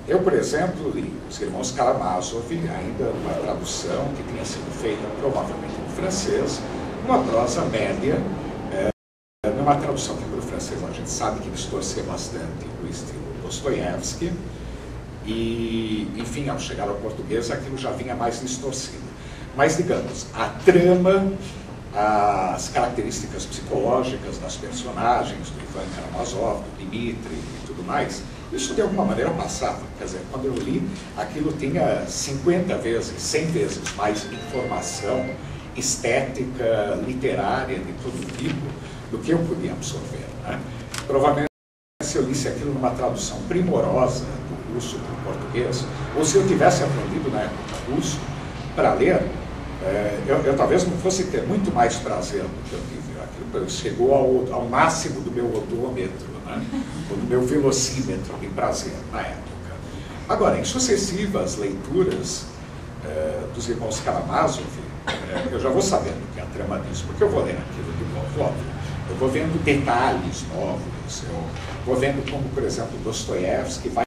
Eu, por exemplo, li Os Irmãos Karamazov, ainda uma tradução que tinha sido feita provavelmente em francês, uma prosa média, numa tradução que para o francês a gente sabe que distorcia bastante o estilo Dostoiévski, e, enfim, ao chegar ao português aquilo já vinha mais distorcido. Mas, digamos, a trama, as características psicológicas das personagens, do Ivan Karamazov, do Dmitri e tudo mais, isso de alguma maneira passava. Quer dizer, quando eu li, aquilo tinha 50 vezes, 100 vezes mais informação estética, literária, de todo tipo, do que eu podia absorver, né? Provavelmente, se eu lisse aquilo numa tradução primorosa do russo para o português, ou se eu tivesse aprendido na época russo para ler, eu talvez não fosse ter muito mais prazer do que eu tive. Aquilo chegou ao máximo do meu odômetro, né? Ou do meu velocímetro de prazer na época. Agora, em sucessivas leituras dos Irmãos Karamazov, eu já vou sabendo que é a trama disso, porque eu vou ler aquilo de novo, óbvio. Eu vou vendo detalhes novos, eu vou vendo como, por exemplo, Dostoiévski vai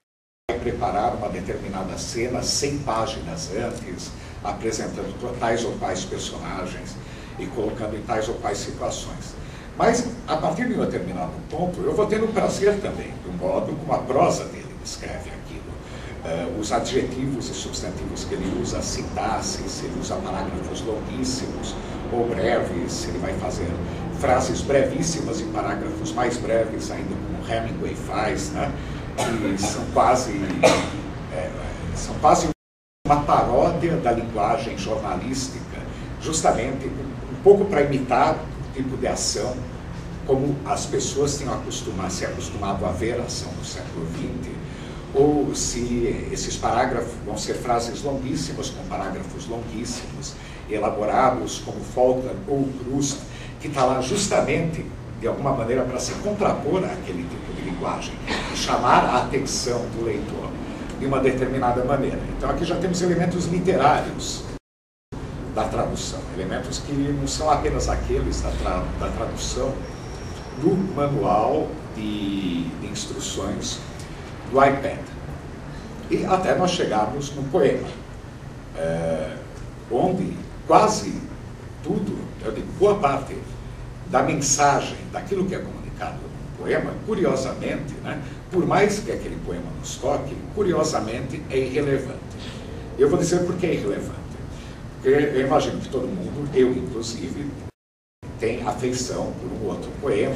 preparar uma determinada cena 100 páginas antes, apresentando tais ou quais personagens e colocando em tais ou quais situações. Mas, a partir de um determinado ponto, eu vou tendo prazer também do modo como a prosa dele descreve aquilo. Os adjetivos e substantivos que ele usa, a sintaxe, se ele usa parágrafos longuíssimos ou breves, se ele vai fazer frases brevíssimas e parágrafos mais breves ainda, como Hemingway faz, né? Que são quase uma paródia da linguagem jornalística, justamente um pouco para imitar o tipo de ação como as pessoas tinham se acostumado a ver a ação no século XX, ou se esses parágrafos vão ser frases longuíssimas, com parágrafos longuíssimos, elaborados como Faulkner ou Proust, que está lá justamente, de alguma maneira, para se contrapor àquele tipo de linguagem e chamar a atenção do leitor de uma determinada maneira. Então aqui já temos elementos literários da tradução, elementos que não são apenas aqueles da tradução do manual de instruções do iPad. E até nós chegarmos no poema, onde quase tudo, eu digo, boa parte da mensagem, daquilo que é comunicado no poema, curiosamente, né, por mais que aquele poema nos toque, curiosamente é irrelevante. Eu vou dizer por que é irrelevante. Porque eu imagino que todo mundo, eu inclusive, tem afeição por um outro poema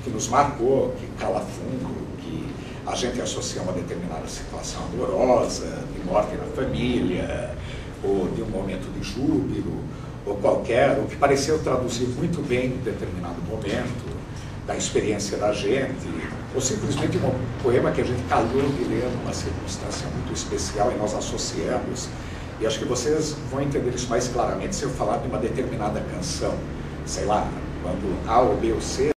que nos marcou, que cala fundo, que a gente associa a uma determinada situação amorosa, de morte na família, ou de um momento de júbilo, ou qualquer, o que pareceu traduzir muito bem um determinado momento da experiência da gente, ou simplesmente um poema que a gente calhou de ler numa circunstância muito especial e nós associamos. E acho que vocês vão entender isso mais claramente se eu falar de uma determinada canção, sei lá, quando A ou B ou C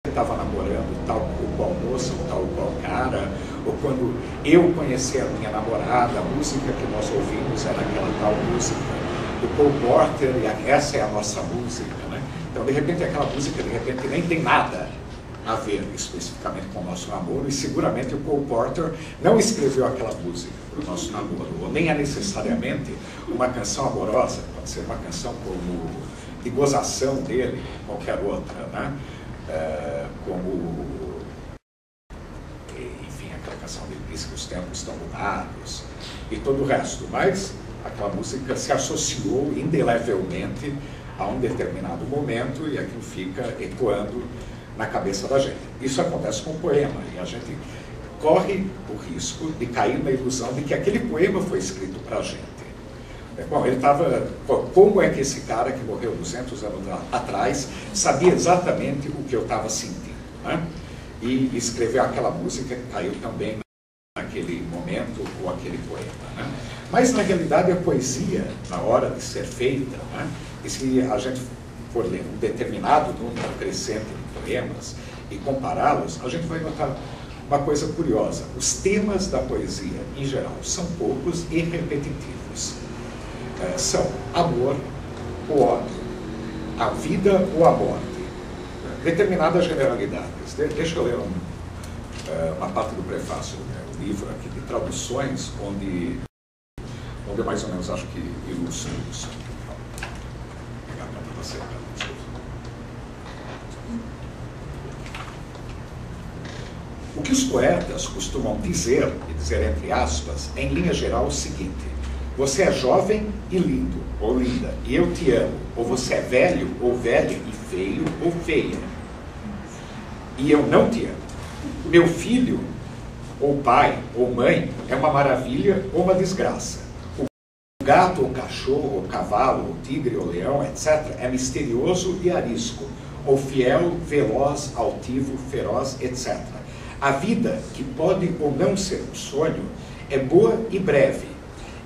estava namorando tal ou qual moça ou tal ou qual cara, ou quando eu conheci a minha namorada, a música que nós ouvimos era aquela tal música do Cole Porter, e essa é a nossa música, né? Então, de repente, aquela música, de repente, nem tem nada a ver especificamente com o nosso namoro, e seguramente o Cole Porter não escreveu aquela música para o nosso namoro, ou nem é necessariamente uma canção amorosa, pode ser uma canção como de gozação dele, qualquer outra, né? Enfim, aquela canção dele diz que os tempos estão mudados, e todo o resto, mas aquela música se associou indelevelmente a um determinado momento e aquilo fica ecoando na cabeça da gente. Isso acontece com o poema, e a gente corre o risco de cair na ilusão de que aquele poema foi escrito para a gente. Bom, ele estava... Como é que esse cara que morreu 200 anos atrás sabia exatamente o que eu estava sentindo, né? E escreveu aquela música que caiu também naquele momento ou aquele poema, né? Mas, na realidade, a poesia, na hora de ser feita, né, e se a gente for ler um determinado número crescente de poemas e compará-los, a gente vai notar uma coisa curiosa. Os temas da poesia, em geral, são poucos e repetitivos. São amor ou ódio, a vida ou a morte, determinadas generalidades. Deixa eu ler uma parte do prefácio. livro aqui de traduções, onde eu mais ou menos acho que ilustro isso. Vou pegar para você. O que os poetas costumam dizer, e dizer entre aspas, em linha geral, o seguinte: você é jovem e lindo, ou linda, e eu te amo. Ou você é velho, ou velha, e feio, ou feia, e eu não te amo. Meu filho, ou pai, ou mãe, é uma maravilha ou uma desgraça. O gato, ou cachorro, ou cavalo, ou tigre, ou leão, etc., é misterioso e arisco, ou fiel, veloz, altivo, feroz, etc. A vida, que pode ou não ser um sonho, é boa e breve,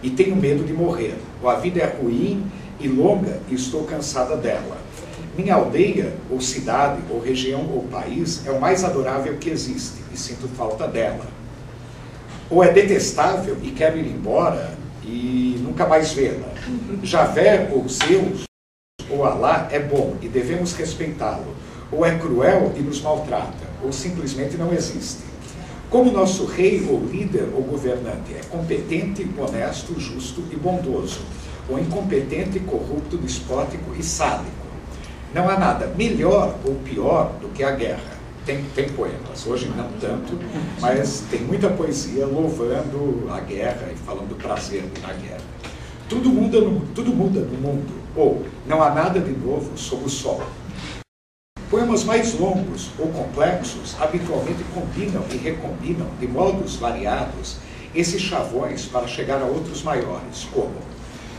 e tenho medo de morrer. Ou a vida é ruim e longa e estou cansada dela. Minha aldeia, ou cidade, ou região, ou país é o mais adorável que existe, e sinto falta dela. Ou é detestável e quero ir embora e nunca mais vê-la. Javé, ou Zeus, ou Alá é bom e devemos respeitá-lo. Ou é cruel e nos maltrata, ou simplesmente não existe. Como nosso rei, ou líder, ou governante é competente, honesto, justo e bondoso, ou incompetente, corrupto, despótico e sádico. Não há nada melhor ou pior do que a guerra. Tem poemas, hoje não tanto, mas tem muita poesia louvando a guerra e falando do prazer na guerra. Tudo muda no mundo, ou não há nada de novo sob o sol. Poemas mais longos ou complexos habitualmente combinam e recombinam de modos variados esses chavões para chegar a outros maiores, como: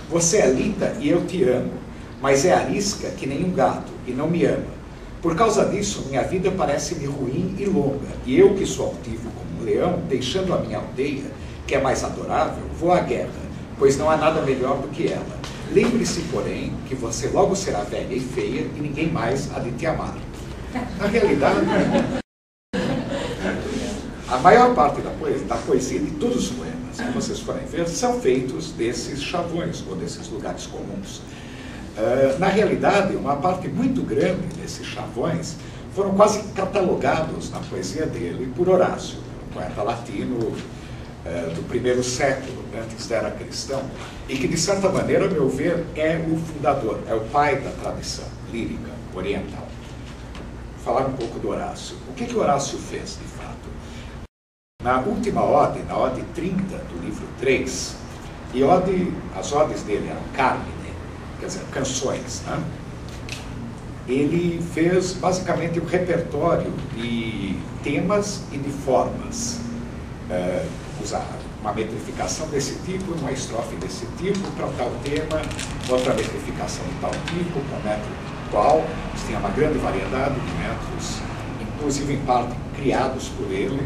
você é linda e eu te amo, mas é arisca que nem um gato e não me ama. Por causa disso, minha vida parece-me ruim e longa, e eu, que sou altivo como um leão, deixando a minha aldeia, que é mais adorável, vou à guerra, pois não há nada melhor do que ela. Lembre-se, porém, que você logo será velha e feia, e ninguém mais há de te amar. Na realidade, a maior parte da poesia de todos os poemas que vocês forem ver são feitos desses chavões, ou desses lugares comuns. Na realidade, uma parte muito grande desses chavões foram quase catalogados na poesia dele por Horácio, um poeta latino do primeiro século, antes da era cristão, e que, de certa maneira, a meu ver, é o fundador, é o pai da tradição lírica oriental. Vou falar um pouco do Horácio. O que Horácio fez, de fato? Na última ode, na ode 30 do livro 3, e as odes dele eram Carmine, quer dizer, canções, né? Ele fez basicamente um repertório de temas e de formas. Usar uma metrificação desse tipo, uma estrofe desse tipo, para tal tema, outra metrificação de tal tipo, com método qual. Tinha uma grande variedade de métodos, inclusive em parte criados por ele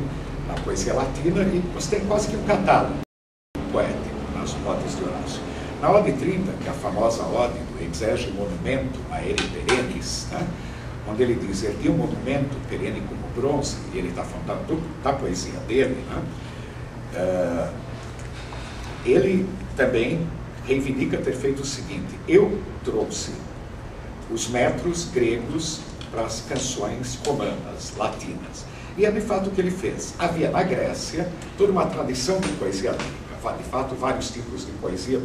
na poesia latina, e você tem quase que um catálogo poético nas odes de Horácio. Na ode 30, que é a famosa ode do Exege Monumento Aere Perennis, né, onde ele diz: ergui um monumento perene como bronze, e ele está falando da poesia dele, né, ele também reivindica ter feito o seguinte: eu trouxe os metros gregos para as canções romanas, latinas. E é de fato o que ele fez. Havia na Grécia toda uma tradição de poesia lírica, de fato vários tipos de poesia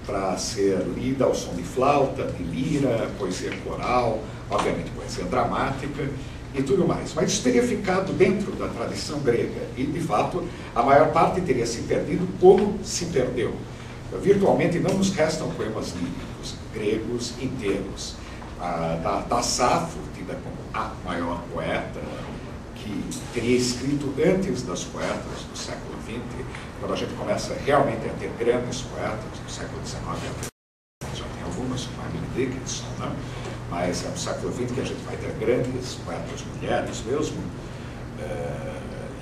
para ser lida ao som de flauta, de lira, poesia coral, obviamente poesia dramática e tudo mais. Mas isso teria ficado dentro da tradição grega e, de fato, a maior parte teria se perdido como se perdeu. Virtualmente não nos restam poemas líricos gregos inteiros. Da Safo, tida como a maior poeta, que teria escrito antes das poetas do século XX, quando a gente começa realmente a ter grandes poetas do século XIX, já tem algumas, como a Emily Dickinson, né? Mas é no século XX que a gente vai ter grandes poetas mulheres mesmo,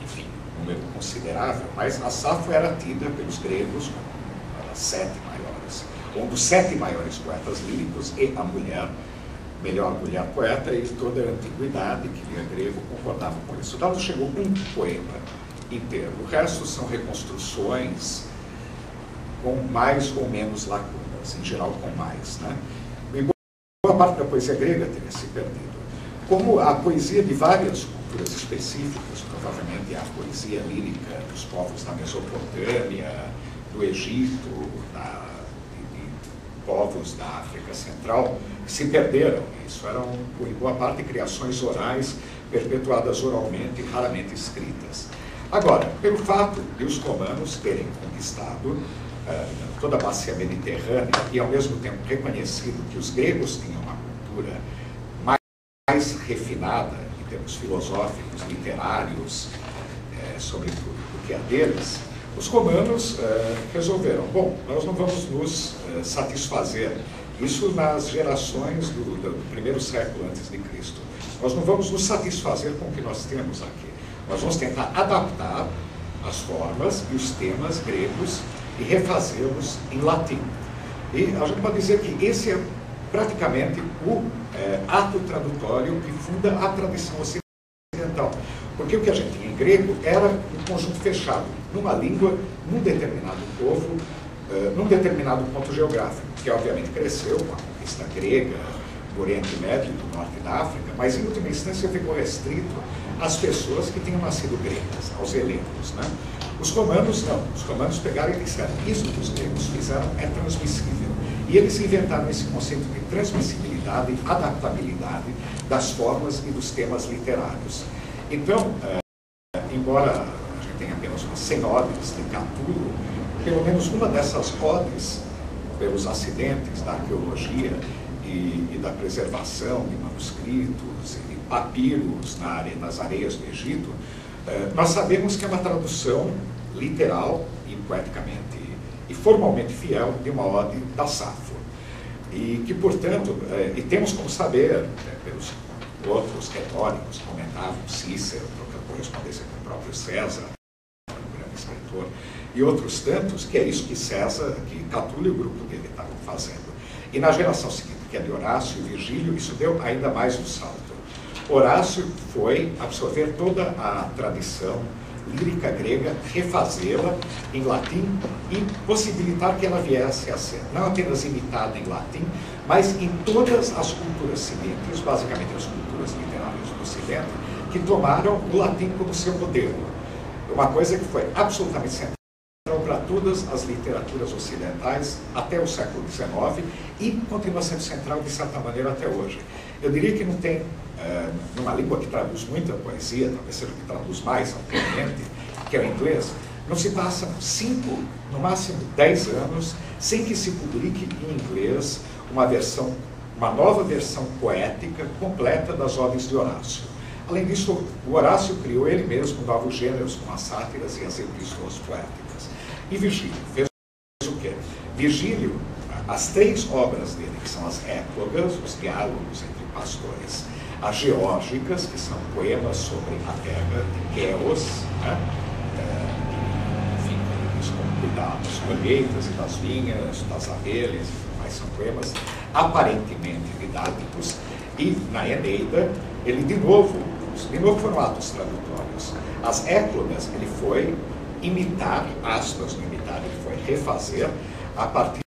enfim, um número considerável, mas a Safo era tida pelos gregos como uma das 7 maiores, um dos 7 maiores poetas líricos, e a mulher, melhor mulher poeta, e toda a antiguidade que lia grego concordava com isso. Então chegou um poema inteiro. O resto são reconstruções com mais ou menos lacunas, em geral com mais, né? E boa parte da poesia grega teria se perdido. Como a poesia de várias culturas específicas, provavelmente a poesia lírica dos povos da Mesopotâmia, do Egito, de povos da África Central, se perderam. Isso eram, em boa parte, criações orais, perpetuadas oralmente, raramente escritas. Agora, pelo fato de os romanos terem conquistado toda a bacia mediterrânea e, ao mesmo tempo, reconhecido que os gregos tinham uma cultura mais refinada, em termos filosóficos, literários, sobretudo, do que a deles, os romanos resolveram, bom, nós não vamos nos satisfazer, isso nas gerações do primeiro século antes de Cristo, nós não vamos nos satisfazer com o que nós temos aqui, nós vamos tentar adaptar as formas e os temas gregos e refazê-los em latim. E a gente pode dizer que esse é praticamente o ato tradutório que funda a tradição ocidental. Porque o que a gente tinha em grego era um conjunto fechado, numa língua, num determinado povo, num determinado ponto geográfico, que obviamente cresceu com a conquista grega, do Oriente Médio e do Norte da África, mas em última instância ficou restrito às pessoas que tinham nascido gregas, aos helenos, né? Os romanos não, os romanos pegaram e disseram, isso que os gregos fizeram é transmissível. E eles inventaram esse conceito de transmissibilidade, adaptabilidade das formas e dos temas literários. Então, embora a gente tenha apenas umas 100 odes de Catulo, pelo menos uma dessas odes, pelos acidentes da arqueologia e da preservação de manuscritos e de papiros nas areias do Egito, nós sabemos que é uma tradução literal e poeticamente e formalmente fiel de uma ode da Safo. E que, portanto, e temos como saber, pelos outros retóricos que comentavam, Cícero, por correspondência com o próprio César, um grande escritor, e outros tantos, que é isso que que Catulo e o grupo dele estavam fazendo. E na geração seguinte, que é de Horácio e Virgílio, isso deu ainda mais um salto. Horácio foi absorver toda a tradição lírica grega, refazê-la em latim e possibilitar que ela viesse a ser não apenas imitada em latim, mas em todas as culturas seguintes, basicamente as culturas literárias do Ocidente, que tomaram o latim como seu modelo. Uma coisa que foi absolutamente central para todas as literaturas ocidentais até o século XIX e continua sendo central, de certa maneira, até hoje. Eu diria que não tem, numa língua que traduz muita poesia, talvez seja que traduz mais atualmente, que é o inglês, não se passam 5, no máximo 10 anos, sem que se publique em inglês uma nova versão poética completa das odes de Horácio. Além disso, o Horácio criou ele mesmo novos gêneros, como as sátiras e as epístolas poéticas. E Virgílio fez o quê? Virgílio, as 3 obras dele, que são as éplogas, os diálogos entre pastores, as geórgicas, que são poemas sobre a terra de Queos, né? Enfim, com cuidado das colheitas e das vinhas, das abelhas, mas são poemas aparentemente didáticos. E na Eneida, ele de novo foram atos tradutórios. As éplogas, ele foi imitar, aspas no imitar, ele foi refazer a partir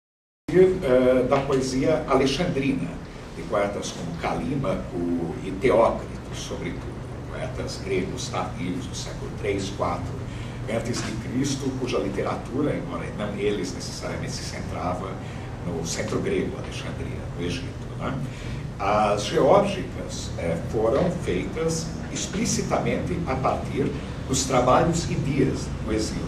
da poesia alexandrina, de poetas como Calímaco e Teócrito, sobretudo, poetas gregos tardios do século III, IV antes de Cristo, cuja literatura, embora não eles necessariamente se centrava no centro grego, Alexandria, no Egito, né? As geórgicas foram feitas explicitamente a partir dos trabalhos e dias do exílio,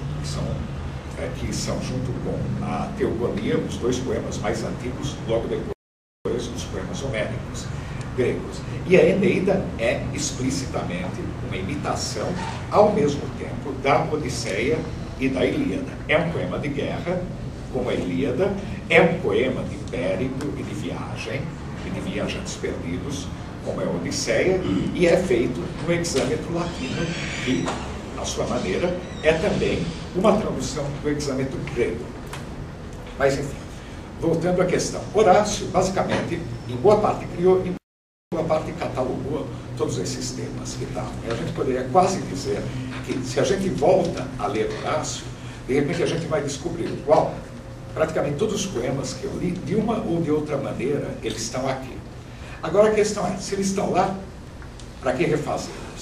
que são junto com a Teogonia, os 2 poemas mais antigos, logo depois dos poemas homéricos gregos. E a Eneida é explicitamente uma imitação, ao mesmo tempo, da Odisseia e da Ilíada. É um poema de guerra, como a Ilíada, é um poema de périplo e de viagem, e de viajantes perdidos, como é a Odisseia, e é feito no hexâmetro latino, que, à sua maneira, é também uma tradução do hexâmetro grego. Mas, enfim, voltando à questão. Horácio, basicamente, em boa parte criou, em boa parte catalogou todos esses temas que estavam. E a gente poderia quase dizer que, se a gente volta a ler Horácio, de repente a gente vai descobrir qual, praticamente todos os poemas que eu li, de uma ou de outra maneira, eles estão aqui. Agora a questão é, se eles estão lá, para que refazer?